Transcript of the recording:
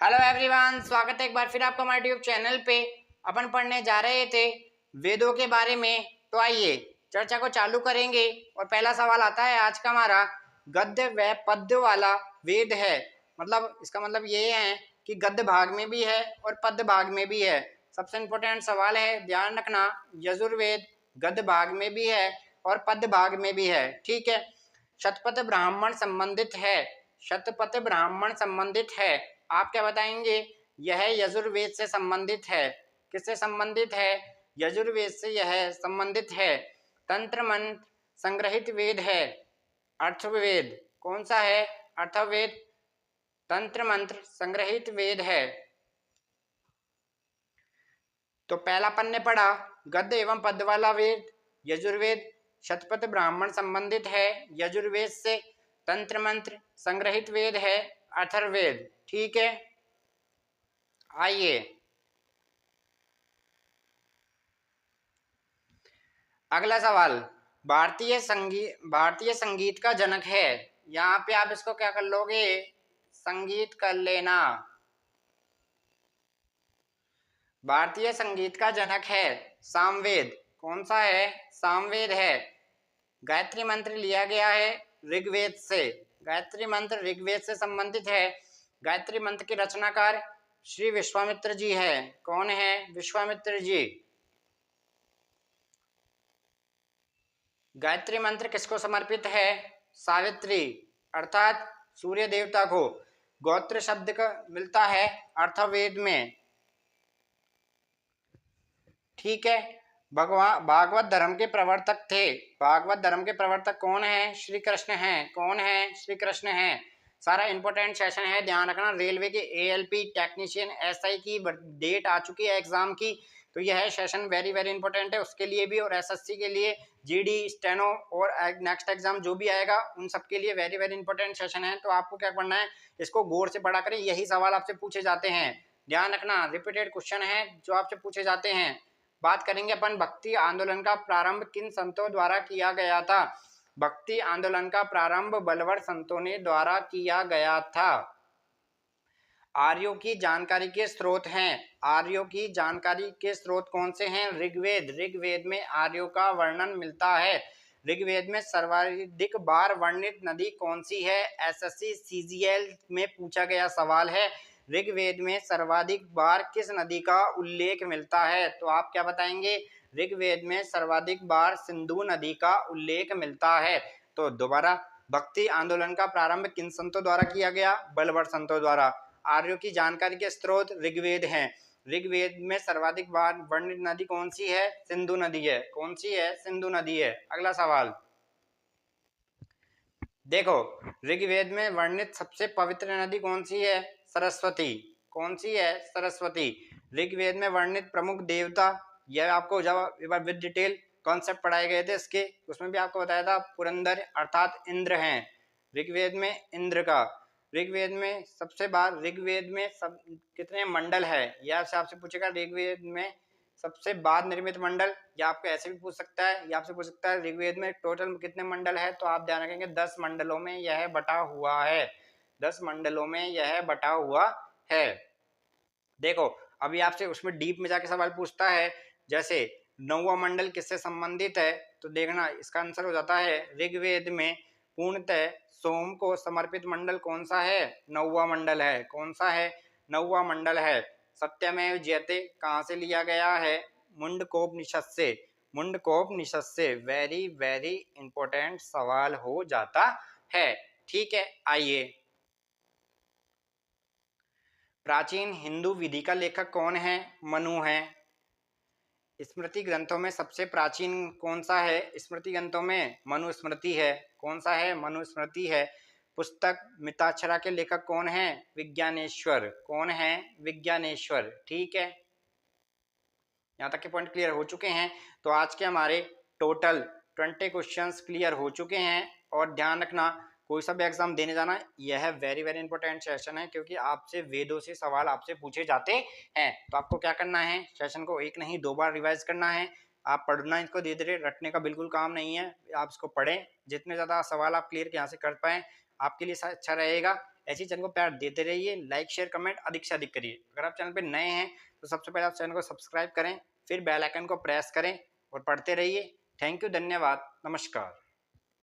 Hello everyone, स्वागत है एक बार फिर आपका हमारे यूट्यूब चैनल पे। अपन पढ़ने जा रहे थे वेदों के बारे में। तो आइए चर्चा को चालू करेंगे। और पहला सवाल आता है आज का हमारा, गद्य व पद्य वाला वेद है। मतलब इसका मतलब ये है कि गद्य भाग में भी है और पद्य भाग में भी है। सबसे इम्पोर्टेंट सवाल है, ध्यान रखना। यजुर्वेद गद्य भाग में भी है और पद्य भाग में भी है, ठीक है। शतपथ ब्राह्मण संबंधित है। शतपथ ब्राह्मण संबंधित है। आप क्या बताएंगे? यह यजुर्वेद से संबंधित है। किससे संबंधित है? यजुर्वेद से यह संबंधित है। तंत्र मंत्र संग्रहित वेद है। अर्थवेद कौन सा है? अर्थवेद। तंत्र मंत्र संग्रहित वेद है। तो पहला अपन ने पढ़ा गद्य एवं पद्य वाला वेद यजुर्वेद। शतपथ ब्राह्मण संबंधित है यजुर्वेद से। तंत्र मंत्र संग्रहित वेद है अथर्ववेद, ठीक है। आइए अगला सवाल। भारतीय संगीत का जनक है। यहाँ पे आप इसको क्या कर लोगे? संगीत कर लेना। भारतीय संगीत का जनक है सामवेद। कौन सा है? सामवेद है। गायत्री मंत्र लिया गया है ऋग्वेद से। गायत्री मंत्र ऋग्वेद से संबंधित है। गायत्री मंत्र के रचनाकार श्री विश्वामित्र जी है। कौन है? विश्वामित्र जी। गायत्री मंत्र किसको समर्पित है? सावित्री अर्थात सूर्य देवता को। गोत्र शब्द का मिलता है अर्थवेद में, ठीक है। भगवान भागवत धर्म के प्रवर्तक थे। भागवत धर्म के प्रवर्तक कौन है? श्री कृष्ण हैं। कौन है? श्री कृष्ण हैं। सारा इंपॉर्टेंट सेशन है, ध्यान रखना। रेलवे के एएलपी टेक्नीशियन एसआई की डेट आ चुकी है एग्जाम की, तो यह सेशन वेरी वेरी इंपॉर्टेंट है उसके लिए भी, और एसएससी के लिए, जीडी स्टेनो और नेक्स्ट एग्जाम जो भी आएगा उन सब के लिए वेरी वेरी इंपॉर्टेंट सेशन है। तो आपको क्या करना है, इसको गौर से पढ़ा करें। यही सवाल आपसे पूछे जाते हैं, ध्यान रखना। रिपीटेड क्वेश्चन है जो आपसे पूछे जाते हैं। बात करेंगे अपन भक्ति आंदोलन का प्रारंभ किन संतों द्वारा किया गया था। भक्ति आंदोलन का प्रारंभ बलवर संतों ने द्वारा किया गया था। आर्यों की जानकारी के स्रोत हैं। आर्यों की जानकारी के स्रोत कौन से हैं? ऋग्वेद। ऋग्वेद में आर्यों का वर्णन मिलता है। ऋग्वेद में सर्वाधिक बार वर्णित नदी कौन सी है? एसएससी सीजीएल में पूछा गया सवाल है। ऋग्वेद में सर्वाधिक बार किस नदी का उल्लेख मिलता है? तो आप क्या बताएंगे? ऋग्वेद में सर्वाधिक बार सिंधु नदी का उल्लेख मिलता है। तो दोबारा, भक्ति आंदोलन का प्रारंभ किन संतों द्वारा किया गया? बलवर संतों द्वारा। आर्यों की जानकारी के स्रोत ऋग्वेद हैं। ऋग्वेद में सर्वाधिक बार वर्णित नदी कौन सी है? सिंधु नदी है। कौन सी है? सिंधु नदी है। अगला सवाल देखो, ऋग्वेद में वर्णित सबसे पवित्र नदी कौन सी है? सरस्वती। कौन सी है? सरस्वती। ऋग्वेद में वर्णित प्रमुख देवता, यह आपको जब एक बार विद डिटेल कॉन्सेप्ट पढ़ाए गए थे इसके, उसमें भी आपको बताया था पुरंदर अर्थात इंद्र हैं। ऋग्वेद में इंद्र का। ऋग्वेद में सबसे बार, ऋग्वेद में सब कितने मंडल है यह आपसे पूछेगा। ऋग्वेद में सबसे बाद निर्मित मंडल, या आपको ऐसे भी पूछ सकता है, या आपसे पूछ सकता है ऋग्वेद में टोटल कितने मंडल है। तो आप ध्यान रखेंगे 10 मंडलों में यह बटा हुआ है। 10 मंडलों में यह बटा हुआ है। देखो, अभी आपसे उसमें डीप में जाके सवाल पूछता है, जैसे 9वां मंडल किससे संबंधित है, तो देखना इसका आंसर हो जाता है ऋग्वेद में पूर्णतः सोम को समर्पित मंडल कौन सा है? 9वां मंडल है। कौन सा है? 9वां मंडल है। सत्यमेव जयते कहाँ से लिया गया है? मुंडकोपनिषद से। मुंडकोपनिषद से। वेरी वेरी इंपॉर्टेंट सवाल हो जाता है, ठीक है। आइए, प्राचीन हिंदू विधि का लेखक कौन है? मनु है। स्मृति ग्रंथों में सबसे प्राचीन कौन सा है? स्मृति ग्रंथों में मनुस्मृति है। कौन सा है? मनुस्मृति है। पुस्तक मिताक्षरा के लेखक कौन है? विज्ञानेश्वर। कौन है? विज्ञानेश्वर, ठीक है। यहाँ तक के पॉइंट क्लियर हो चुके हैं। तो आज के हमारे टोटल 20 क्वेश्चंस क्लियर हो चुके हैं। और ध्यान रखना, कोई सा भी एग्जाम देने जाना, यह वेरी वेरी इंपॉर्टेंट सेशन है, क्योंकि आपसे वेदों से सवाल आपसे पूछे जाते हैं। तो आपको क्या करना है, सेशन को एक नहीं 2 बार रिवाइज करना है। आप पढ़ना इसको धीरे धीरे, रटने का बिल्कुल काम नहीं है। आप इसको पढ़ें, जितने ज़्यादा सवाल आप क्लियर यहाँ से कर पाएँ आपके लिए अच्छा रहेगा। ऐसे ही चैनल को प्यार देते रहिए, लाइक शेयर कमेंट अधिक से अधिक करिए। अगर आप चैनल पे नए हैं तो सबसे पहले आप चैनल को सब्सक्राइब करें, फिर बेल आइकन को प्रेस करें और पढ़ते रहिए। थैंक यू, धन्यवाद, नमस्कार।